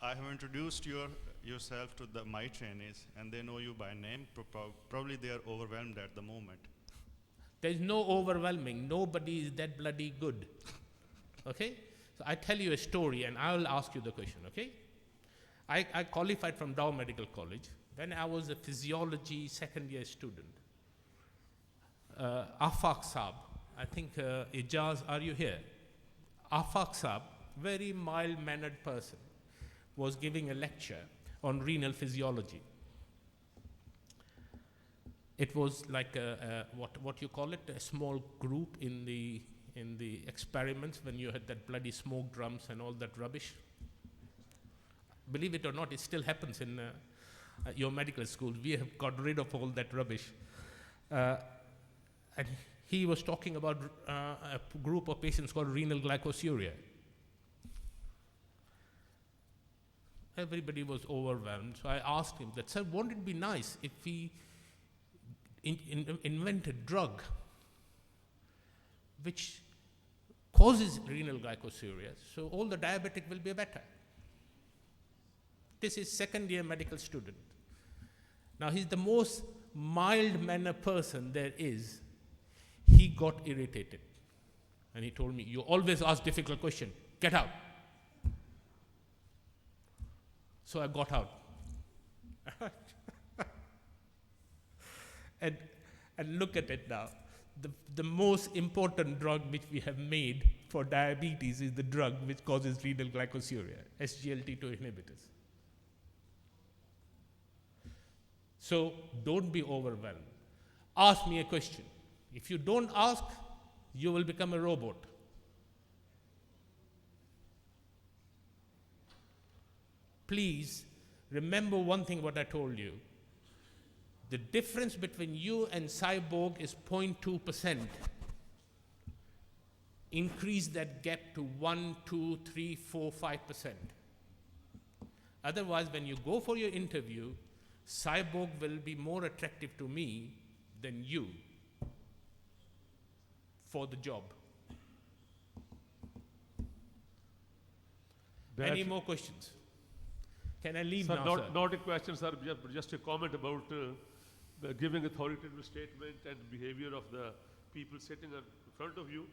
I have introduced yourself to my trainees, and they know you by name. Probably they are overwhelmed at the moment. There is no overwhelming. Nobody is that bloody good. Okay? So I tell you a story and I will ask you the question, okay? I qualified from Dow Medical College when I was a physiology second year student. Afaq Saab, I think Ijaz, are you here? Afaq Saab, very mild-mannered person, was giving a lecture on renal physiology. It was like what you call it, a small group in the experiments when you had that bloody smoke drums and all that rubbish. Believe it or not, it still happens in your medical school. We have got rid of all that rubbish. And he was talking about a group of patients called renal glycosuria. Everybody was overwhelmed. So I asked him that, sir, won't it be nice if we invent a drug which causes renal glycosuria, so all the diabetic will be better. This is second year medical student. Now he's the most mild-mannered person there is. He got irritated. And he told me, you always ask difficult questions. Get out. So I got out. and look at it now. The most important drug which we have made for diabetes is the drug which causes renal glycosuria, SGLT2 inhibitors. So don't be overwhelmed. Ask me a question. If you don't ask, you will become a robot. Please remember one thing what I told you. The difference between you and cyborg is 0.2%. Increase that gap to 1, 2, 3, 4, 5%. Otherwise, when you go for your interview, cyborg will be more attractive to me than you for the job. Any more questions? Can I leave now, sir? Not a question, sir, just a comment about giving authoritative statement and behavior of the people sitting in front of you.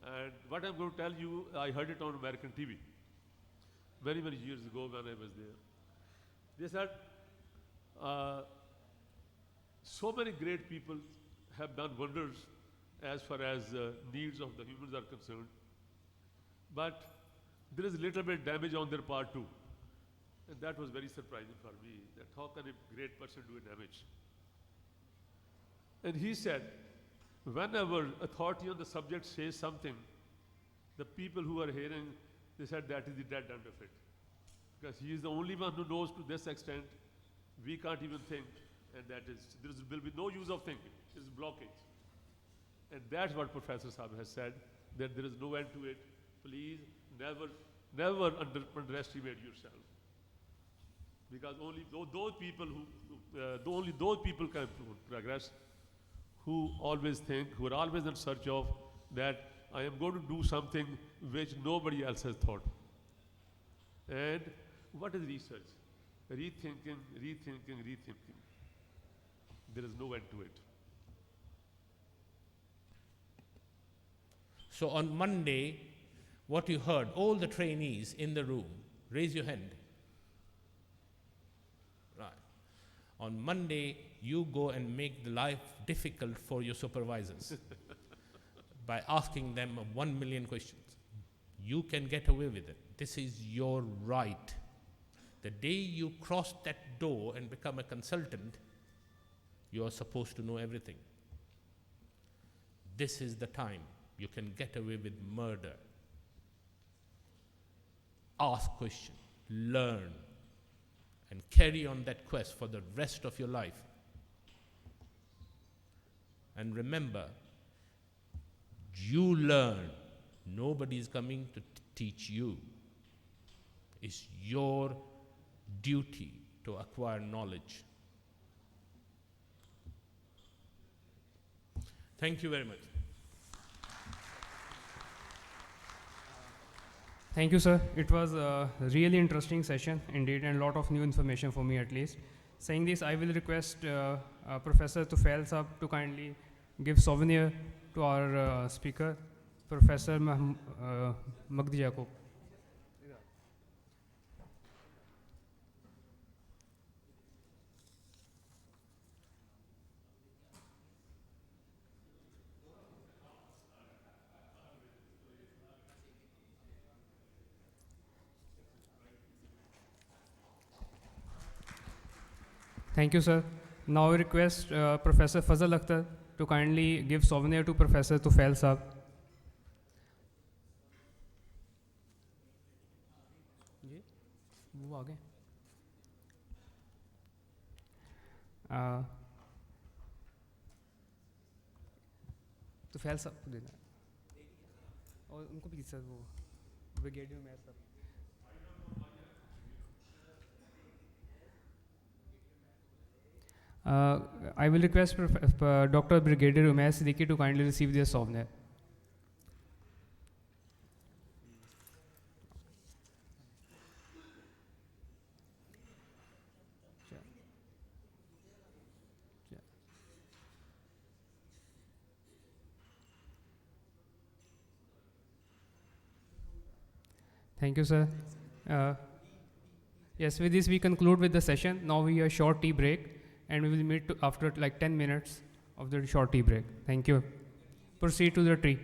And what I'm going to tell you, I heard it on American TV many, many years ago when I was there. They said, so many great people have done wonders as far as needs of the humans are concerned, but there is a little bit damage on their part too. And that was very surprising for me, that how can a great person do a damage? And he said, whenever authority on the subject says something, the people who are hearing, they said that is the dead end of it. Because he is the only one who knows to this extent, we can't even think, and that is, there will be no use of thinking, it is blockage. And that's what Professor Saab has said, that there is no end to it. Please never underestimate yourself. Because only those people can progress who always think, who are always in search of that I am going to do something which nobody else has thought. And what is research? Rethinking. There is no end to it. So on Monday, what you heard, all the trainees in the room, raise your hand. Right. On Monday, you go and make the life difficult for your supervisors by asking them 1 million questions. You can get away with it. This is your right. The day you cross that door and become a consultant, you are supposed to know everything. This is the time you can get away with murder. Ask questions, learn, and carry on that quest for the rest of your life. And remember, you learn. Nobody is coming to teach you. It's your duty to acquire knowledge. Thank you very much. Thank you, sir. It was a really interesting session indeed, and a lot of new information for me at least. Saying this, I will request Professor Tufail Sab to kindly give souvenir to our speaker, Professor Magdi Jacob. Thank you, sir. Now I request Professor Fazal Akhtar to kindly give souvenir to Professor Tufail Sab. वो आगे तुफैल साहब को देना है। और उनको भी sir वो ब्रिगेडियर में sir I will request Dr. Brigadier Umesh Siddiqui to kindly receive their souvenir. Thank you, sir. Yes, with this we conclude with the session. Now we have a short tea break, and we will meet after like 10 minutes of the short tea break. Thank you. Proceed to the tree.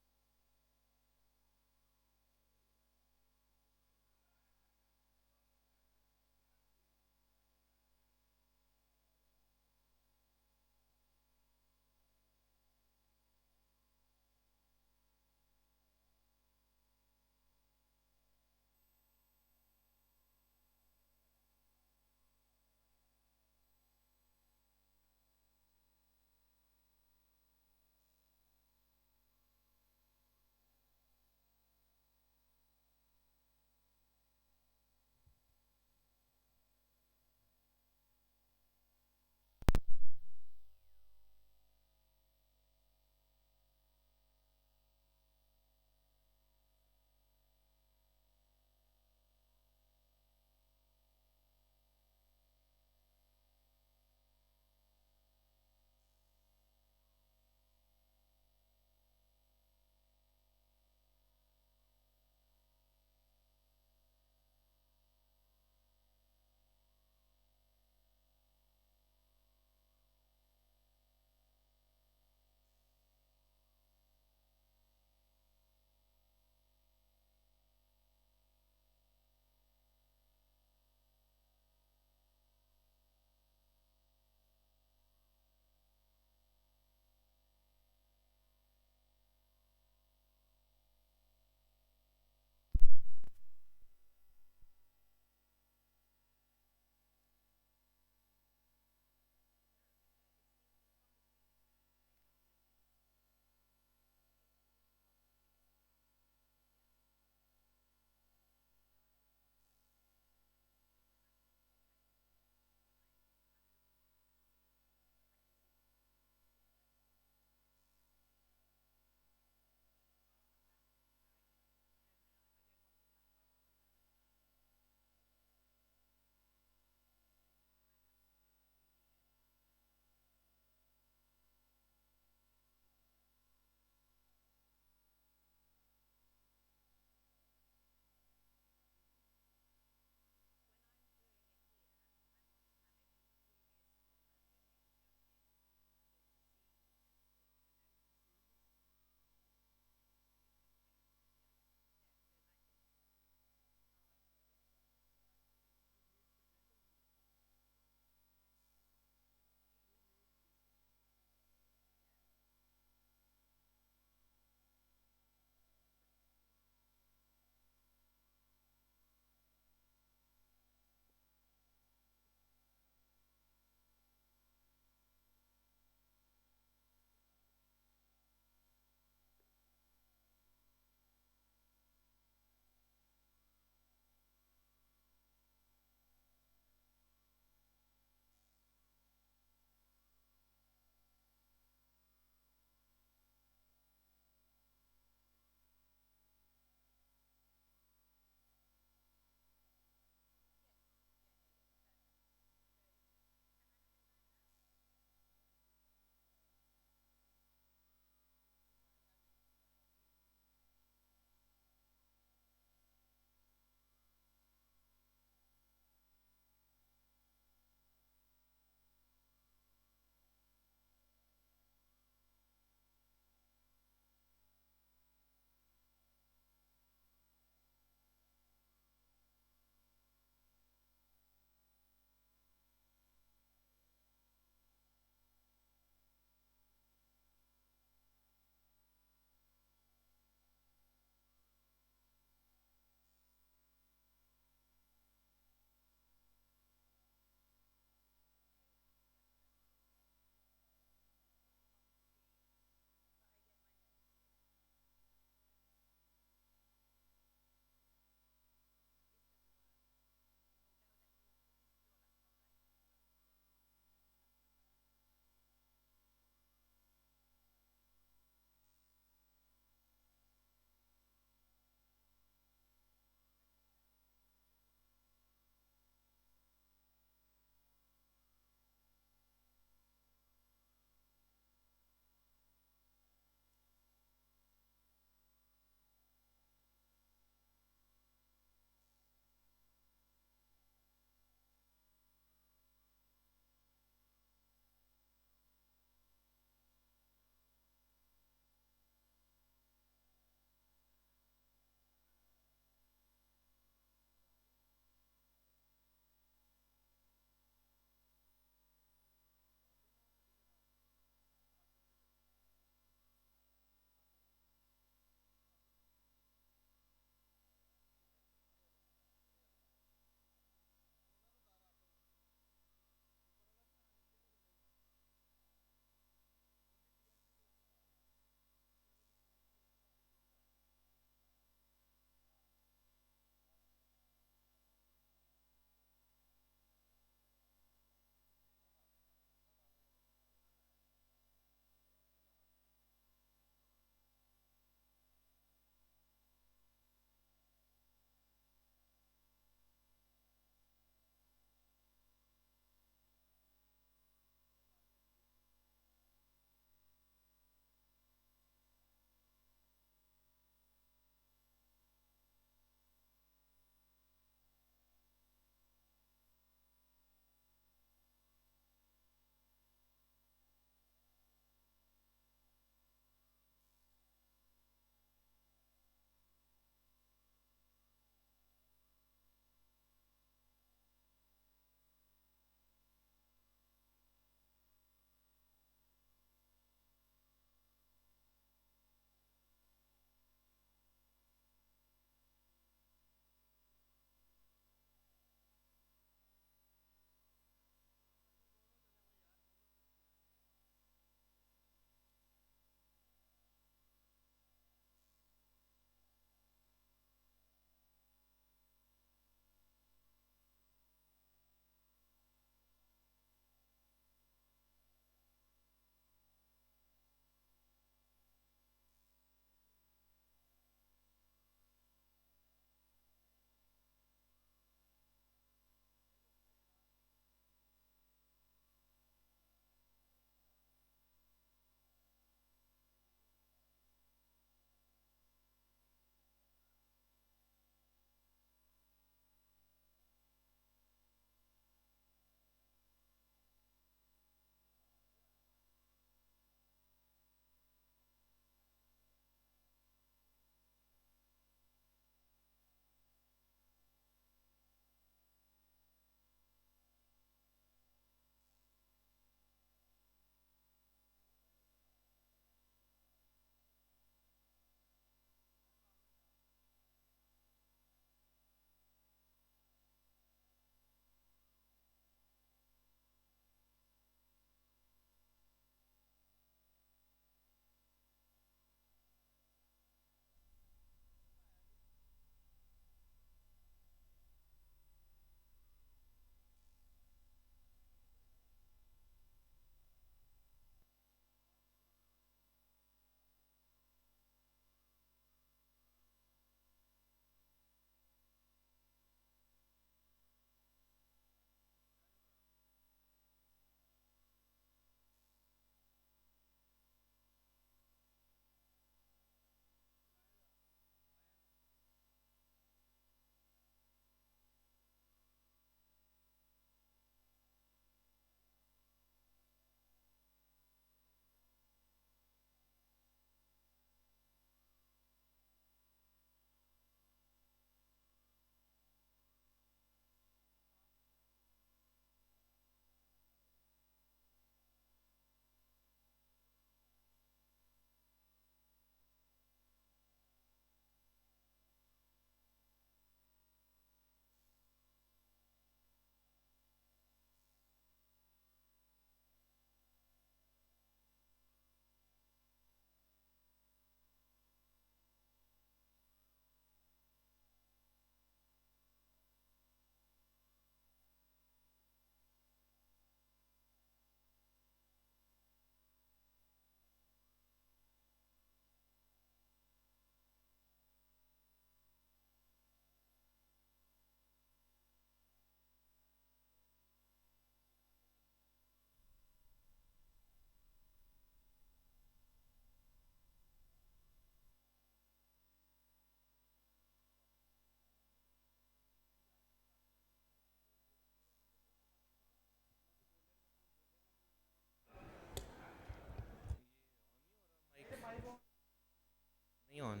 On.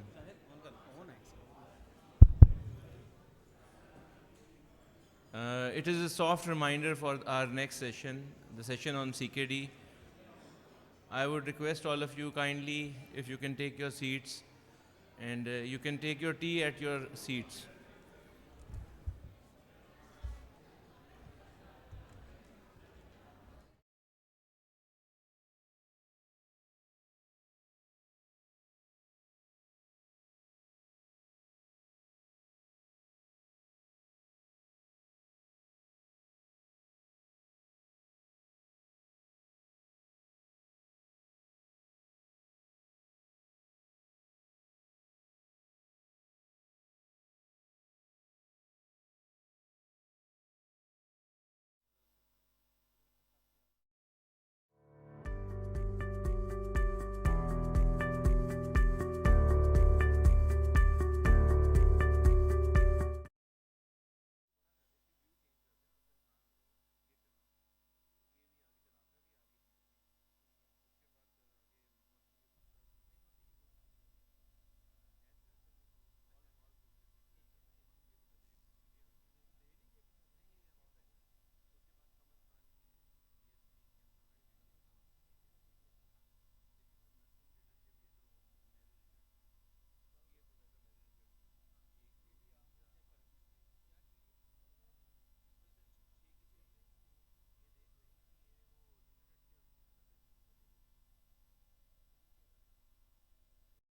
It is a soft reminder for our next session, the session on CKD. I would request all of you kindly, if you can take your seats, and you can take your tea at your seats.